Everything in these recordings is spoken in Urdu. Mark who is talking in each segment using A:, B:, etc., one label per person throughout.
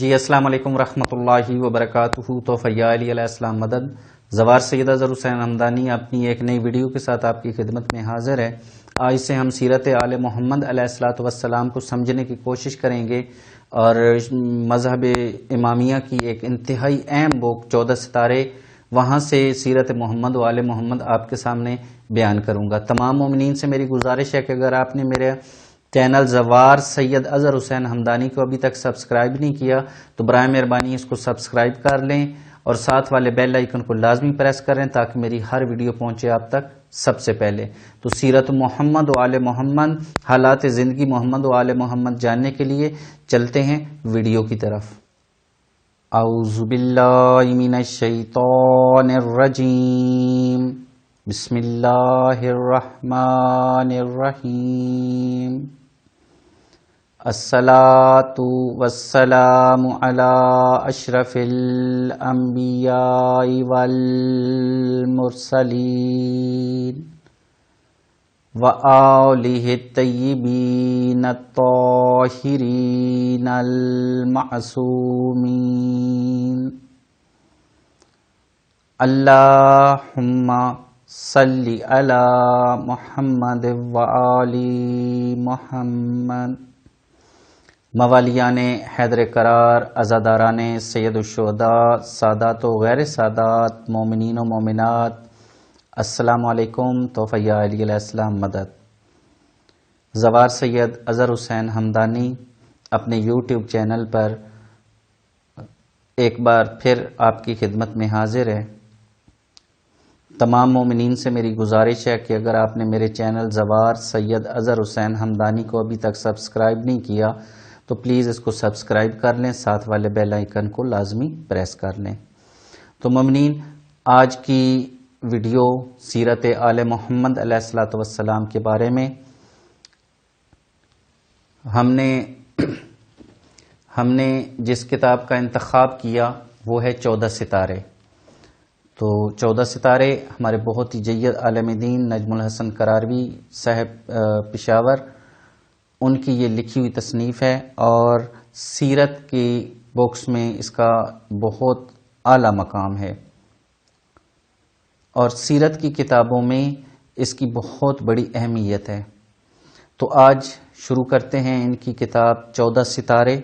A: جی السلام علیکم ورحمۃ اللہ وبرکاتہ۔ تو فیا علی علیہ السلام مدد زوار سید اظہر حسین حمدانی اپنی ایک نئی ویڈیو کے ساتھ آپ کی خدمت میں حاضر ہے۔ آج سے ہم سیرت آل محمد علیہ الصلوۃ والسلام کو سمجھنے کی کوشش کریں گے اور مذہب امامیہ کی ایک انتہائی اہم بک 14 ستارے، وہاں سے سیرت محمد و آل محمد آپ کے سامنے بیان کروں گا۔ تمام مومنین سے میری گزارش ہے کہ اگر آپ نے میرے چینل زوار سید اظہر حسین حمدانی کو ابھی تک سبسکرائب نہیں کیا تو برائے مہربانی اس کو سبسکرائب کر لیں اور ساتھ والے بیل آئیکن کو لازمی پریس کریں تاکہ میری ہر ویڈیو پہنچے آپ تک سب سے پہلے۔ تو سیرت محمد و آل محمد، حالات زندگی محمد و آل محمد جاننے کے لیے چلتے ہیں ویڈیو کی طرف۔ اعوذ باللہ من الشیطان الرجیم، بسم اللہ الرحمن الرحیم۔ الصلاۃ والسلام علی اشرف الانبیاء والمرسلین وآلہ الطیبین الطاہرین المعصومین۔ اللہم صلی علی محمد وآل محمد۔ موالیان حیدر قرار، عزاداران سید الشہداء، سادات و غیر سادات، مومنین و مومنات، السلام علیکم۔ توفیہ علی علیہ السلام مدد۔ زوار سید اظہر حسین حمدانی اپنے یوٹیوب چینل پر ایک بار پھر آپ کی خدمت میں حاضر ہے۔ تمام مومنین سے میری گزارش ہے کہ اگر آپ نے میرے چینل زوار سید اظہر حسین حمدانی کو ابھی تک سبسکرائب نہیں کیا تو پلیز اس کو سبسکرائب کر لیں، ساتھ والے بیل آئیکن کو لازمی پریس کر لیں۔ تو مومنین، آج کی ویڈیو سیرت آل محمد علیہ الصلوۃ والسلام کے بارے میں ہم نے جس کتاب کا انتخاب کیا وہ ہے 14 ستارے۔ تو 14 ستارے ہمارے بہت ہی جید عالم دین نجم الحسن قراروی صاحب پشاور، ان کی یہ لکھی ہوئی تصنیف ہے اور سیرت کی بکس میں اس کا بہت اعلیٰ مقام ہے اور سیرت کی کتابوں میں اس کی بہت بڑی اہمیت ہے۔ تو آج شروع کرتے ہیں ان کی کتاب 14 ستارے۔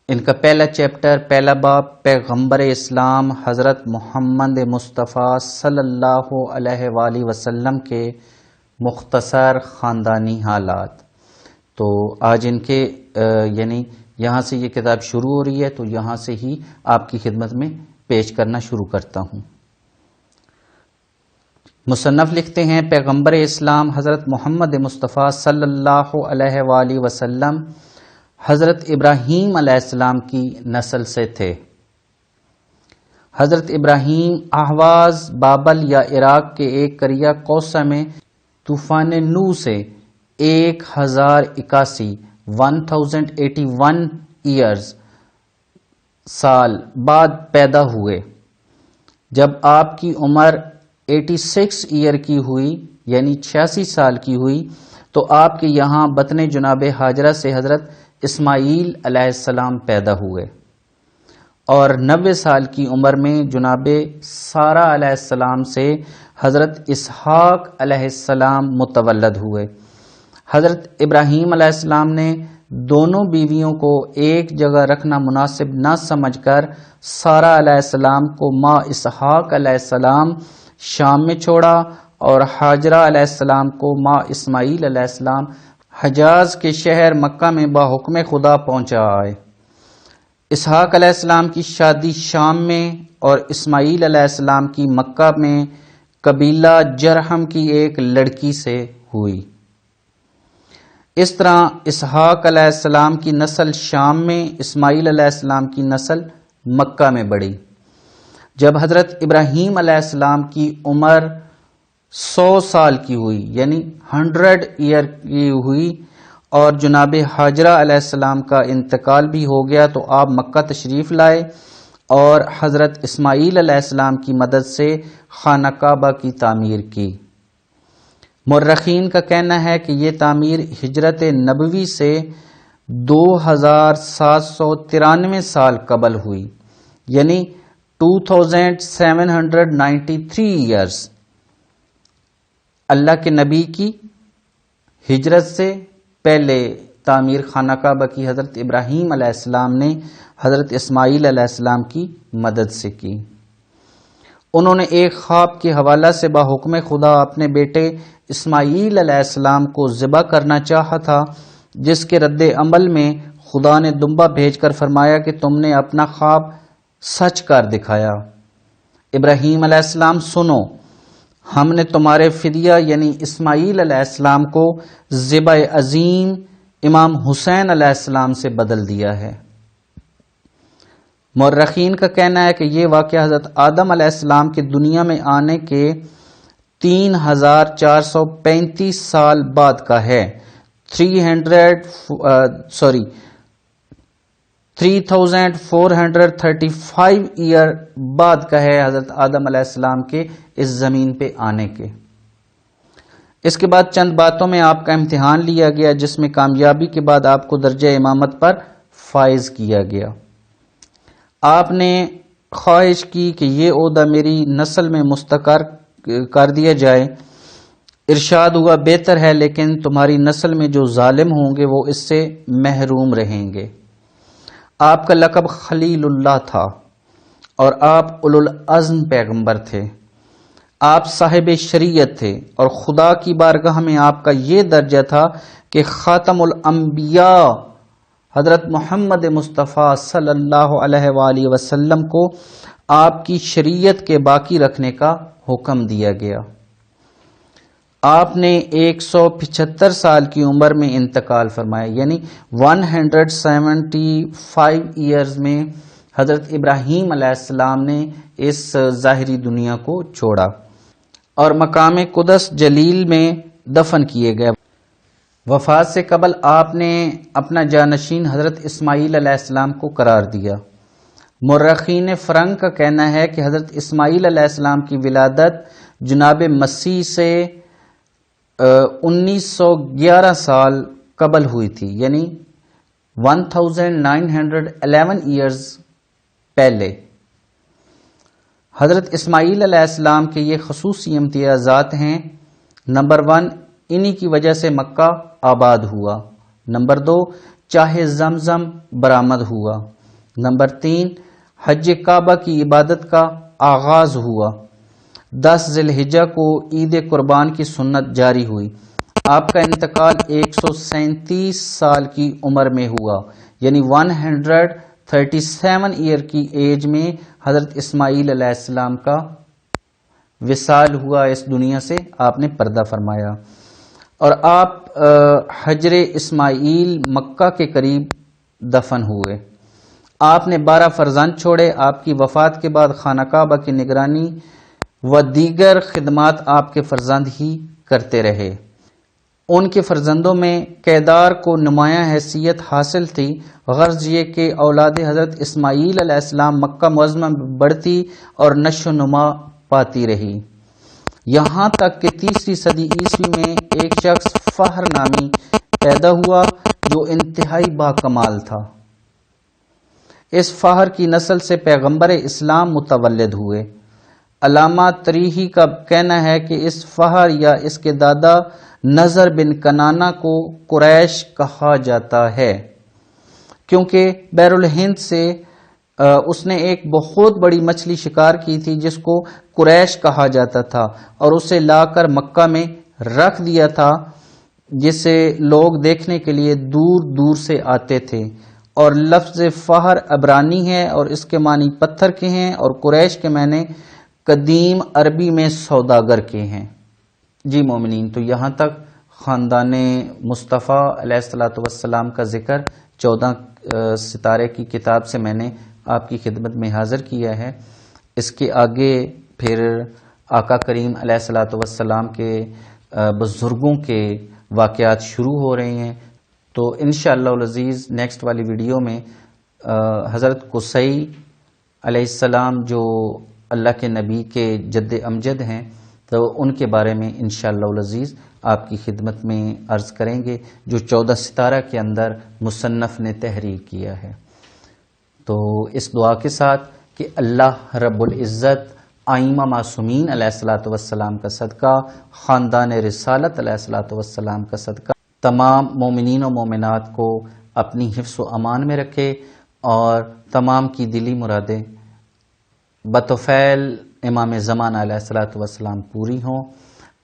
A: ان کا پہلا چیپٹر، پہلا باب، پیغمبر اسلام حضرت محمد مصطفیٰ صلی اللہ علیہ وآلہ وسلم کے مختصر خاندانی حالات۔ تو آج ان کے یعنی یہاں سے یہ کتاب شروع ہو رہی ہے تو یہاں سے ہی آپ کی خدمت میں پیش کرنا شروع کرتا ہوں۔ مصنف لکھتے ہیں، پیغمبر اسلام حضرت محمد مصطفیٰ صلی اللہ علیہ وآلہ وسلم حضرت ابراہیم علیہ السلام کی نسل سے تھے۔ حضرت ابراہیم اہواز بابل یا عراق کے ایک قریہ کوسہ میں طوفان نوح سے 1081 ایئرز سال بعد پیدا ہوئے۔ جب آپ کی عمر 86 ایئر کی ہوئی یعنی 86 سال کی ہوئی تو آپ کے یہاں بطن جناب ہاجرہ سے حضرت اسماعیل علیہ السلام پیدا ہوئے اور 90 سال کی عمر میں جناب سارہ علیہ السلام سے حضرت اسحاق علیہ السلام متولد ہوئے۔ حضرت ابراہیم علیہ السلام نے دونوں بیویوں کو ایک جگہ رکھنا مناسب نہ سمجھ کر سارہ علیہ السلام کو ماں اسحاق علیہ السلام شام میں چھوڑا اور ہاجرہ علیہ السلام کو ماں اسماعیل علیہ السلام حجاز کے شہر مکہ میں بحکم خدا پہنچا آئے۔ اسحاق علیہ السلام کی شادی شام میں اور اسماعیل علیہ السلام کی مکہ میں قبیلہ جرہم کی ایک لڑکی سے ہوئی۔ اس طرح اسحاق علیہ السلام کی نسل شام میں، اسماعیل علیہ السلام کی نسل مکہ میں بڑھی۔ جب حضرت ابراہیم علیہ السلام کی عمر 100 سال کی ہوئی یعنی 100 ایئر کی ہوئی اور جناب ہاجرہ علیہ السلام کا انتقال بھی ہو گیا تو آپ مکہ تشریف لائے اور حضرت اسماعیل علیہ السلام کی مدد سے خانہ کعبہ کی تعمیر کی۔ مورخین کا کہنا ہے کہ یہ تعمیر ہجرت نبوی سے 2793 سال قبل ہوئی، یعنی 2793 ایئرز اللہ کے نبی کی ہجرت سے پہلے تعمیر خانہ کعبہ کی حضرت ابراہیم علیہ السلام نے حضرت اسماعیل علیہ السلام کی مدد سے کی۔ انہوں نے ایک خواب کے حوالہ سے بحکم خدا اپنے بیٹے اسماعیل علیہ السلام کو ذبح کرنا چاہا تھا، جس کے رد عمل میں خدا نے دمبا بھیج کر فرمایا کہ تم نے اپنا خواب سچ کر دکھایا۔ ابراہیم علیہ السلام سنو، ہم نے تمہارے فدیہ یعنی اسماعیل علیہ السلام کو ذبح عظیم امام حسین علیہ السلام سے بدل دیا ہے۔ مورخین کا کہنا ہے کہ یہ واقعہ حضرت آدم علیہ السلام کے دنیا میں آنے کے 3435 سال بعد کا ہے، 3435 ایئر بعد کا ہے حضرت آدم علیہ السلام کے اس زمین پہ آنے کے۔ اس کے بعد چند باتوں میں آپ کا امتحان لیا گیا، جس میں کامیابی کے بعد آپ کو درجہ امامت پر فائز کیا گیا۔ آپ نے خواہش کی کہ یہ عہدہ میری نسل میں مستقر کر دیا جائے۔ ارشاد ہوا بہتر ہے، لیکن تمہاری نسل میں جو ظالم ہوں گے وہ اس سے محروم رہیں گے۔ آپ کا لقب خلیل اللہ تھا اور آپ اولو العزم پیغمبر تھے۔ آپ صاحب شریعت تھے اور خدا کی بارگاہ میں آپ کا یہ درجہ تھا کہ خاتم الانبیاء حضرت محمد مصطفیٰ صلی اللہ علیہ وآلہ وسلم کو آپ کی شریعت کے باقی رکھنے کا حکم دیا گیا۔ آپ نے 175 سال کی عمر میں انتقال فرمایا، یعنی 175 ایئرز میں حضرت ابراہیم علیہ السلام نے اس ظاہری دنیا کو چھوڑا اور مقام قدس جلیل میں دفن کیے گئے۔ وفات سے قبل آپ نے اپنا جانشین حضرت اسماعیل علیہ السلام کو قرار دیا۔ مورخین فرنگ کا کہنا ہے کہ حضرت اسماعیل علیہ السلام کی ولادت جناب مسیح سے 1911 سال قبل ہوئی تھی، یعنی 1911 ایئرز پہلے۔ حضرت اسماعیل علیہ السلام کے یہ خصوصی امتیازات ہیں: نمبر 1، انہی کی وجہ سے مکہ آباد ہوا۔ نمبر 2، چاہے زمزم برآمد ہوا۔ نمبر 3، حج کعبہ کی عبادت کا آغاز ہوا۔ 10 ذی الحجہ کو عید قربان کی سنت جاری ہوئی۔ آپ کا انتقال 137 سال کی عمر میں ہوا، یعنی 137 ایئر کی ایج میں حضرت اسماعیل علیہ السلام کا وصال ہوا، اس دنیا سے آپ نے پردہ فرمایا، اور آپ حجر اسماعیل مکہ کے قریب دفن ہوئے۔ آپ نے 12 فرزند چھوڑے۔ آپ کی وفات کے بعد خانہ کعبہ کی نگرانی و دیگر خدمات آپ کے فرزند ہی کرتے رہے۔ ان کے فرزندوں میں کیدار کو نمایاں حیثیت حاصل تھی، غرض یہ کہ اولاد حضرت اسماعیل علیہ السلام مکہ معظمہ میں بڑھتی اور نشو و نما پاتی رہی، یہاں تک کہ 3 صدی عیسوی میں ایک شخص فہر نامی پیدا ہوا جو انتہائی باکمال تھا۔ اس فہر کی نسل سے پیغمبر اسلام متولد ہوئے۔ علامہ تریحی کا کہنا ہے کہ اس فہر یا اس کے دادا نظر بن کنانہ کو قریش کہا جاتا ہے، کیونکہ بحر الہند سے اس نے ایک بہت بڑی مچھلی شکار کی تھی جس کو قریش کہا جاتا تھا، اور اسے لا کر مکہ میں رکھ دیا تھا، جسے لوگ دیکھنے کے لیے دور دور سے آتے تھے۔ اور لفظ فہر عبرانی ہے اور اس کے معنی پتھر کے ہیں، اور قریش کے معنی قدیم عربی میں سوداگر کے ہیں۔ جی مومنین، تو یہاں تک خاندان مصطفیٰ علیہ الصلوۃ والسلام کا ذکر 14 ستارے کی کتاب سے میں نے آپ کی خدمت میں حاضر کیا ہے۔ اس کے آگے پھر آقا کریم علیہ الصلوۃ والسلام کے بزرگوں کے واقعات شروع ہو رہے ہیں، تو انشاءاللہ العزیز نیکسٹ والی ویڈیو میں حضرت قصی علیہ السلام جو اللہ کے نبی کے جد امجد ہیں، تو ان کے بارے میں انشاءاللہ العزیز آپ کی خدمت میں عرض کریں گے، جو 14 ستارہ کے اندر مصنف نے تحریر کیا ہے۔ تو اس دعا کے ساتھ کہ اللہ رب العزت آئمہ معصومین علیہ الصلوۃ والسلام کا صدقہ، خاندان رسالت علیہ الصلوۃ والسلام کا صدقہ، تمام مومنین و مومنات کو اپنی حفظ و امان میں رکھے اور تمام کی دلی مرادیں بطفیل امام زمان علیہ الصلوۃ والسلام پوری ہوں۔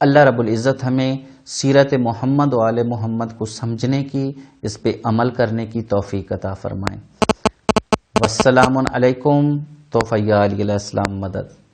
A: اللہ رب العزت ہمیں سیرت محمد و آل محمد کو سمجھنے کی، اس پہ عمل کرنے کی توفیق عطا فرمائیں۔ والسلام علیکم، توفیہ علیہ السلام مدد۔